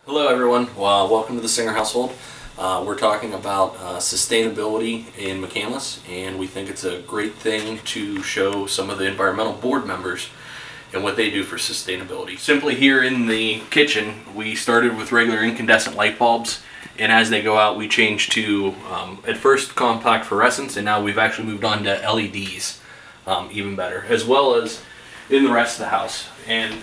Hello everyone, welcome to the Singer household. We're talking about sustainability in McCandless, and we think it's a great thing to show some of the environmental board members and what they do for sustainability. Simply here in the kitchen, we started with regular incandescent light bulbs, and as they go out we change to at first compact fluorescents, and now we've actually moved on to LEDs, even better, as well as in the rest of the house. And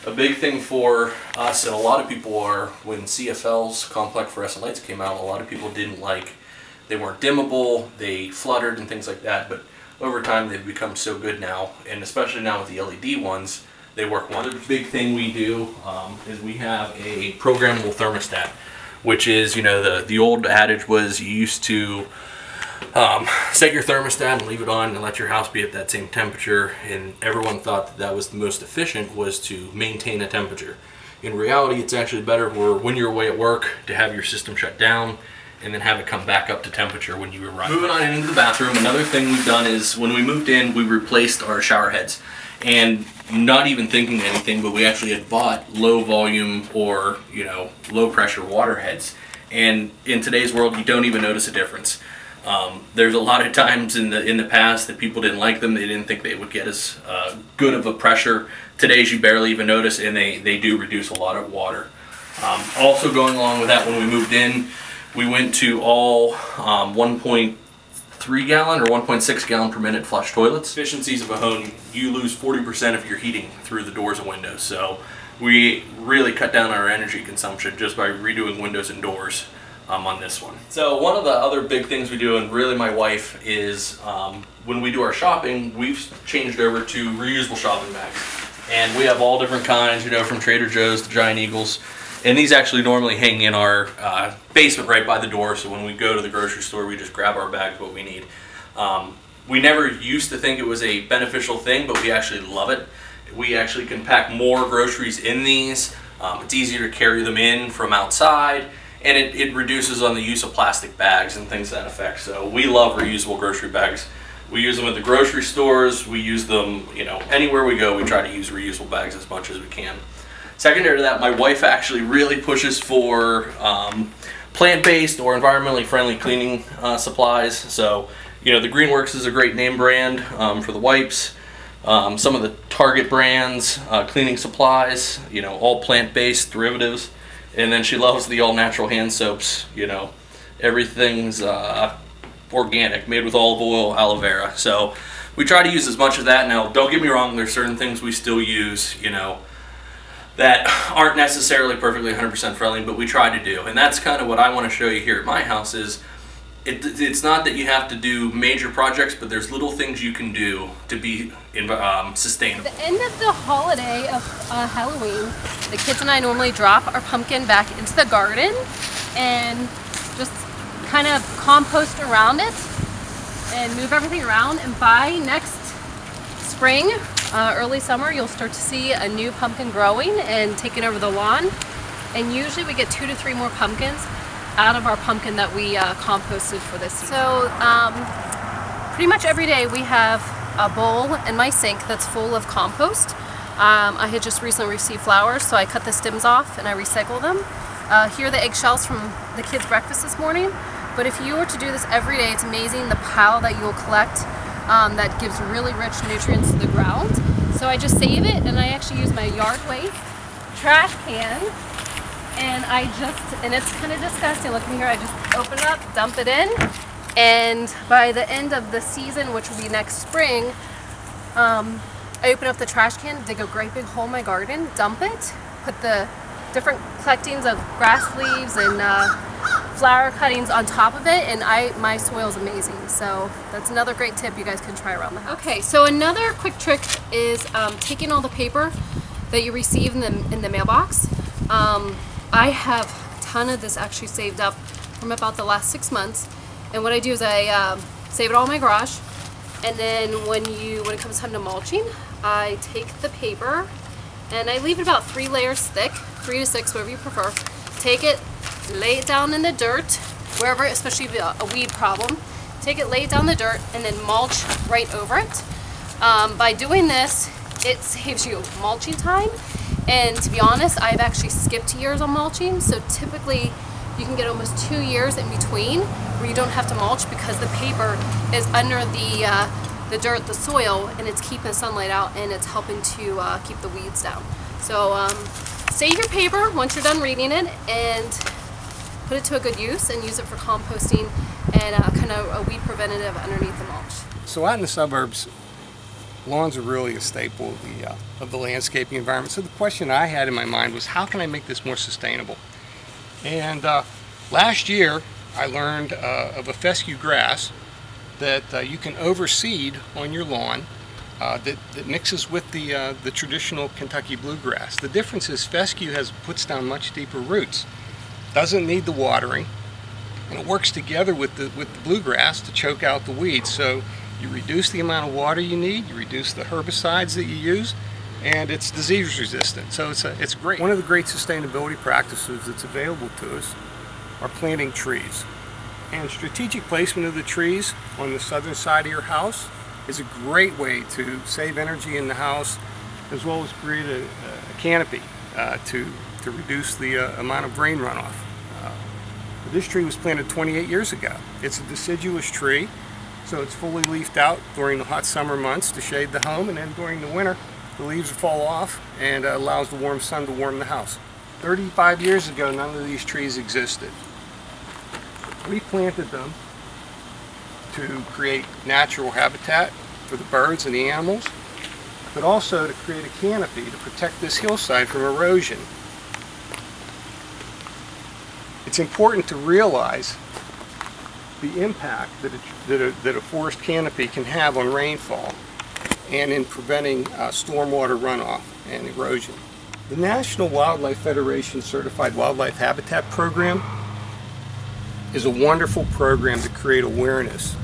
a big thing for us and a lot of people are, when CFL's compact fluorescent lights came out, a lot of people didn't like, they weren't dimmable, they fluttered and things like that, but over time they've become so good now, and especially now with the LED ones, they work well. Another big thing we do is we have a programmable thermostat, which is, you know, the old adage was you used to set your thermostat and leave it on and let your house be at that same temperature, and everyone thought that that was the most efficient, was to maintain a temperature. In reality, it's actually better when you're away at work to have your system shut down and then have it come back up to temperature when you arrive. Moving on into the bathroom, another thing we've done is when we moved in, we replaced our shower heads. And not even thinking anything, but we actually had bought low volume or, you know, low pressure water heads. And in today's world, you don't even notice a difference. There's a lot of times in the past that people didn't like them. They didn't think they would get as good of a pressure. Today's you barely even notice, and they do reduce a lot of water. Also going along with that, when we moved in, we went to all 1.3 gallon or 1.6 gallon per minute flush toilets. Efficiencies of a home, you lose 40% of your heating through the doors and windows. So we really cut down our energy consumption just by redoing windows and doors on this one. So one of the other big things we do, and really my wife, is when we do our shopping, we've changed over to reusable shopping bags. And we have all different kinds, you know, from Trader Joe's to Giant Eagles. And these actually normally hang in our basement right by the door, so when we go to the grocery store, we just grab our bags, what we need. We never used to think it was a beneficial thing, but we actually love it. We actually can pack more groceries in these. It's easier to carry them in from outside, and it reduces on the use of plastic bags and things to that effect. So we love reusable grocery bags. We use them at the grocery stores, we use them, you know, anywhere we go, we try to use reusable bags as much as we can. Secondary to that, my wife actually really pushes for plant-based or environmentally friendly cleaning supplies. So, you know, the Greenworks is a great name brand for the wipes. Some of the Target brands, cleaning supplies, you know, all plant-based derivatives. And then she loves the all-natural hand soaps, you know. Everything's organic, made with olive oil, aloe vera. So we try to use as much of that. Now, don't get me wrong, there's certain things we still use, you know, that aren't necessarily perfectly 100% friendly, but we try to do. And that's kind of what I want to show you here at my house is, it's not that you have to do major projects, but there's little things you can do to be sustainable. At the end of the holiday of Halloween, the kids and I normally drop our pumpkin back into the garden and just kind of compost around it and move everything around. And by next spring, early summer, you'll start to see a new pumpkin growing and taking over the lawn. And usually we get 2 to 3 more pumpkins out of our pumpkin that we composted for this season. So pretty much every day we have a bowl in my sink that's full of compost. I had just recently received flowers, so I cut the stems off and I recycle them. Here are the eggshells from the kids' breakfast this morning. But if you were to do this every day, it's amazing the pile that you'll collect that gives really rich nutrients to the ground. So I just save it, and I actually use my yard waste trash can. And it's kind of disgusting looking here. I just open it up, dump it in, and by the end of the season, which will be next spring, I open up the trash can, dig a great big hole in my garden, dump it, put the different collectings of grass leaves and flower cuttings on top of it, and my soil is amazing. So that's another great tip you guys can try around the house. Okay, so another quick trick is taking all the paper that you receive in the mailbox. I have a ton of this actually saved up from about the last 6 months, and what I do is I save it all in my garage, and then when it comes time to mulching, I take the paper and I leave it about 3 layers thick, 3 to 6, whatever you prefer. Take it, lay it down in the dirt, wherever, especially if you have a weed problem. Take it, lay it down in the dirt, and then mulch right over it. By doing this, it saves you mulching time, And to be honest, I've actually skipped years on mulching, so typically you can get almost 2 years in between where you don't have to mulch because the paper is under the dirt, the soil, and it's keeping sunlight out and it's helping to keep the weeds down. So save your paper once you're done reading it and put it to a good use and use it for composting and kind of a weed preventative underneath the mulch. So out in the suburbs, lawns are really a staple of the landscaping environment. So the question I had in my mind was, how can I make this more sustainable? And last year I learned of a fescue grass that you can overseed on your lawn that mixes with the traditional Kentucky bluegrass. The difference is fescue puts down much deeper roots, doesn't need the watering, and it works together with the bluegrass to choke out the weeds. So you reduce the amount of water you need, you reduce the herbicides that you use, and it's disease resistant. So it's great. One of the great sustainability practices that's available to us are planting trees. And strategic placement of the trees on the southern side of your house is a great way to save energy in the house, as well as create a canopy to reduce the amount of rain runoff. This tree was planted 28 years ago. It's a deciduous tree, so it's fully leafed out during the hot summer months to shade the home, and then during the winter the leaves fall off and allows the warm sun to warm the house. 35 years ago, none of these trees existed. We planted them to create natural habitat for the birds and the animals, but also to create a canopy to protect this hillside from erosion. It's important to realize the impact that a forest canopy can have on rainfall and in preventing stormwater runoff and erosion. The National Wildlife Federation Certified Wildlife Habitat Program is a wonderful program to create awareness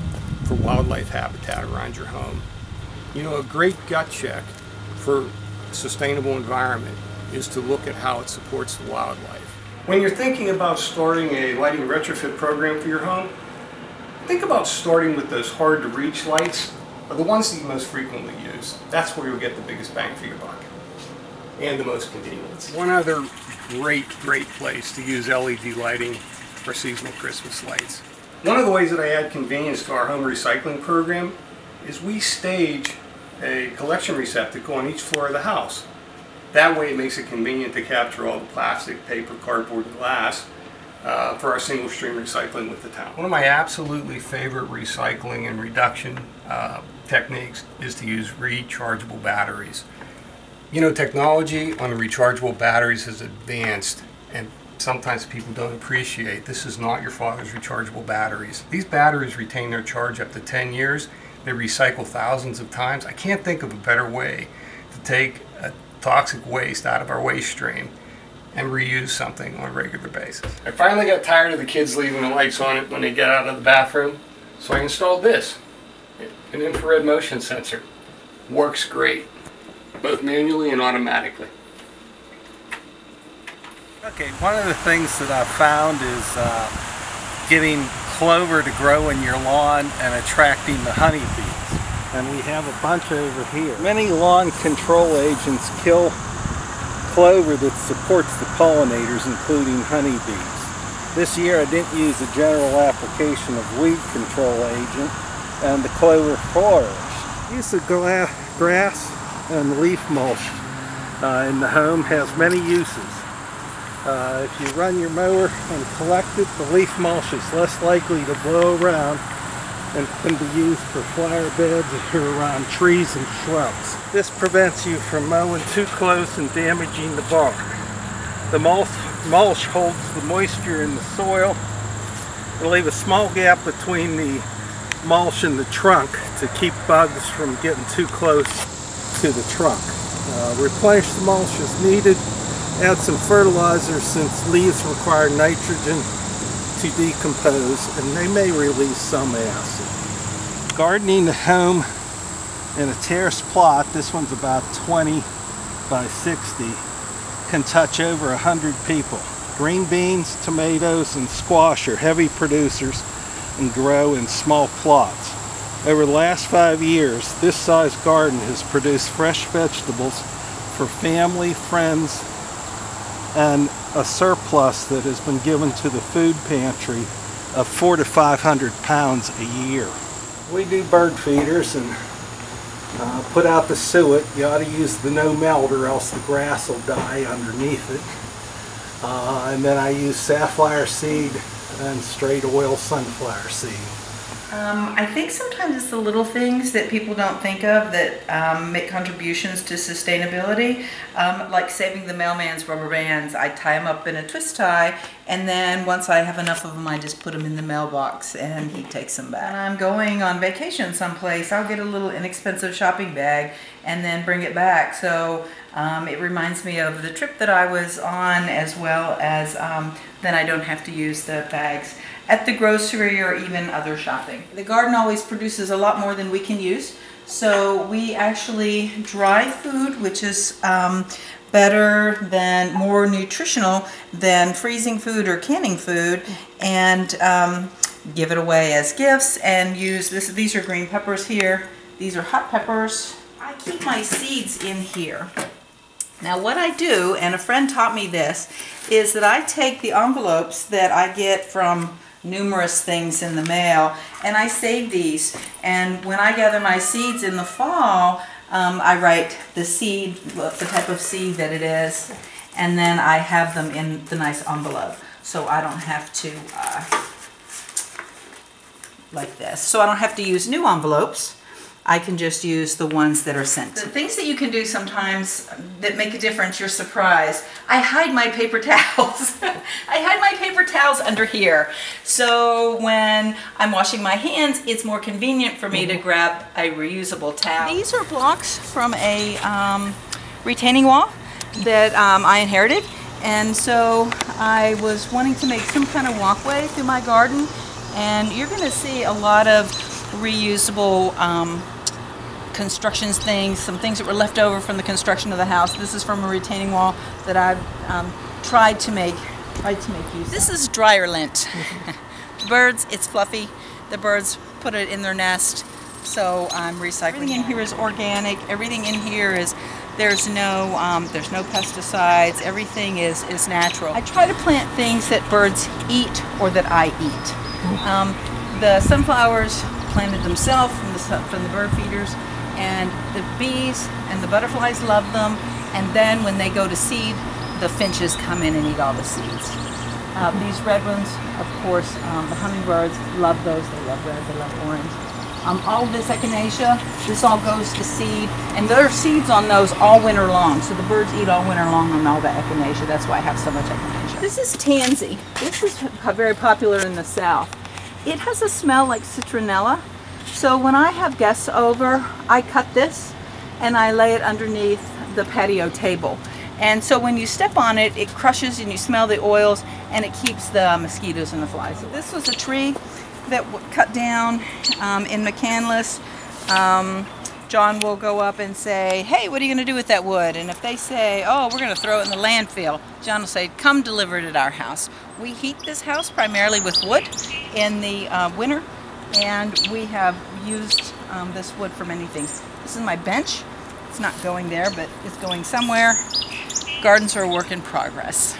for wildlife habitat around your home. You know, a great gut check for a sustainable environment is to look at how it supports the wildlife. When you're thinking about starting a lighting retrofit program for your home, think about starting with those hard to reach lights, or the ones that you most frequently use. That's where you'll get the biggest bang for your buck and the most convenience. One other great place to use LED lighting for seasonal Christmas lights. One of the ways that I add convenience to our home recycling program is we stage a collection receptacle on each floor of the house. That way it makes it convenient to capture all the plastic, paper, cardboard, and glass for our single stream recycling with the town. One of my absolutely favorite recycling and reduction techniques is to use rechargeable batteries. You know, technology on the rechargeable batteries has advanced, and sometimes people don't appreciate this is not your father's rechargeable batteries. These batteries retain their charge up to 10 years. They recycle thousands of times. I can't think of a better way to take a toxic waste out of our waste stream and reuse something on a regular basis. I finally got tired of the kids leaving the lights on it when they get out of the bathroom, so I installed this, an infrared motion sensor. Works great, both manually and automatically. Okay, one of the things that I've found is getting clover to grow in your lawn and attracting the honeybees. And we have a bunch over here. Many lawn control agents kill clover that supports the pollinators, including honeybees. This year I didn't use a general application of weed control agent, and the clover flourished. Use of grass and leaf mulch in the home has many uses. If you run your mower and collect it, the leaf mulch is less likely to blow around and can be used for flower beds or around trees and shrubs. This prevents you from mowing too close and damaging the bark. The mulch holds the moisture in the soil and leave a small gap between the mulch and the trunk to keep bugs from getting too close to the trunk. Replenish the mulch as needed. Add some fertilizer since leaves require nitrogen to decompose, and they may release some acid. Gardening at home in a terrace plot, this one's about 20 by 60, can touch over 100 people. Green beans, tomatoes, and squash are heavy producers and grow in small plots. Over the last 5 years, this size garden has produced fresh vegetables for family, friends, and a surplus that has been given to the food pantry of 400 to 500 pounds a year. We do bird feeders and put out the suet. You ought to use the no melt or else the grass will die underneath it. And then I use safflower seed and straight oil sunflower seed. I think sometimes it's the little things that people don't think of that make contributions to sustainability, like saving the mailman's rubber bands. I tie them up in a twist tie, and then once I have enough of them, I just put them in the mailbox and he takes them back. When I'm going on vacation someplace, I'll get a little inexpensive shopping bag and then bring it back. So it reminds me of the trip that I was on, as well as then I don't have to use the bags at the grocery or even other shopping. The garden always produces a lot more than we can use, so we actually dry food, which is better than, more nutritional than freezing food or canning food, and give it away as gifts and use this. These are green peppers here. These are hot peppers. I keep my seeds in here. Now what I do, and a friend taught me this, is that I take the envelopes that I get from numerous things in the mail, and I save these, and when I gather my seeds in the fall, I write the seed, the type of seed that it is, and then I have them in the nice envelope, so I don't have to like this, so I don't have to use new envelopes. I can just use the ones that are sent. The things that you can do sometimes that make a difference, you're surprised. I hide my paper towels. I hide my paper towels under here. So when I'm washing my hands, it's more convenient for me to grab a reusable towel. These are blocks from a retaining wall that I inherited. And so I was wanting to make some kind of walkway through my garden. And you're gonna see a lot of reusable constructions things, some things that were left over from the construction of the house. This is from a retaining wall that I've tried to make use of. This is dryer lint. The birds, it's fluffy. The birds put it in their nest, so I'm recycling. Everything in here is organic. Everything in here is, there's no pesticides. Everything is natural. I try to plant things that birds eat or that I eat. The sunflowers planted themselves from the bird feeders, and the bees and the butterflies love them, and then when they go to seed, the finches come in and eat all the seeds. These red ones, of course, the hummingbirds love those. They love red, they love orange. All of this echinacea, this all goes to seed, and there are seeds on those all winter long, so the birds eat all winter long on all the echinacea. That's why I have so much echinacea. This is tansy. This is very popular in the South. It has a smell like citronella. So when I have guests over, I cut this and I lay it underneath the patio table. And so when you step on it, it crushes and you smell the oils, and it keeps the mosquitoes and the flies. So this was a tree that cut down in McCandless. John will go up and say, hey, what are you going to do with that wood? And if they say, oh, we're going to throw it in the landfill, John will say, come deliver it at our house. We heat this house primarily with wood in the winter, and we have used this wood for many things. This is my bench. It's not going there, but it's going somewhere. Gardens are a work in progress.